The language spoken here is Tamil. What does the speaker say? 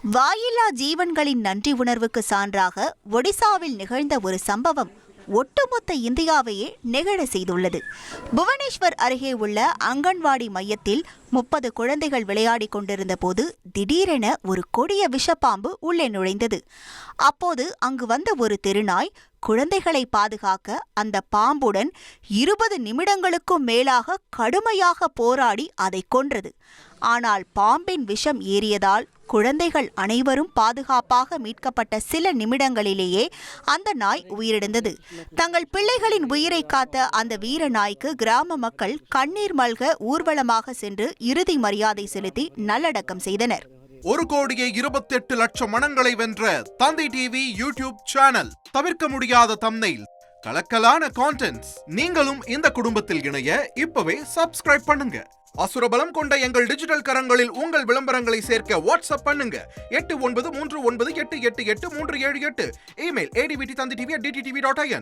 வாயில்லா ஜீவன்களின் நன்றி உணர்வுக்கு சான்றாக ஒடிசாவில் நிகழ்ந்த ஒரு சம்பவம் ஒட்டுமொத்த இந்தியாவையே நெகிழ செய்துள்ளது. புவனேஸ்வர் அருகே உள்ள அங்கன்வாடி மையத்தில் 30 குழந்தைகள் விளையாடிக் கொண்டிருந்த போது திடீரென ஒரு கொடிய விஷப்பாம்பு உள்ளே நுழைந்தது. அப்போது அங்கு வந்த ஒரு தெருநாய் குழந்தைகளை பாதுகாக்க அந்த பாம்புடன் 20 நிமிடங்களுக்கும் மேலாக கடுமையாக போராடி அதை கொன்றது. ஆனால் பாம்பின் விஷம் ஏறியதால் குழந்தைகள் அனைவரும் பாதுகாப்பாக மீட்கப்பட்ட சில நிமிடங்களிலேயே அந்த நாய் உயிரிழந்தது. தங்கள் பிள்ளைகளின் உயிரை காத்த அந்த வீர நாய்க்கு கிராம மக்கள் கண்ணீர் மல்க ஊர்வலமாக சென்று இறுதி மரியாதை செலுத்தி நல்லடக்கம் செய்தனர். 1,28,00,000 மனங்களை வென்ற தந்தி டிவி யூடியூப் சேனல். தவிர்க்க முடியாத தம்ப்நெயில், கலக்கலான கான்டென்ட்ஸ். நீங்களும் இந்த குடும்பத்தில் இணைய இப்பவே சப்ஸ்கிரைப் பண்ணுங்க. அசுரபலம் கொண்ட எங்கள் டிஜிட்டல் கரங்களில் உங்கள் விளம்பரங்களை சேர்க்க வாட்ஸ்அப் பண்ணுங்க. 8939888838. Email advtthanditv@dttv.in.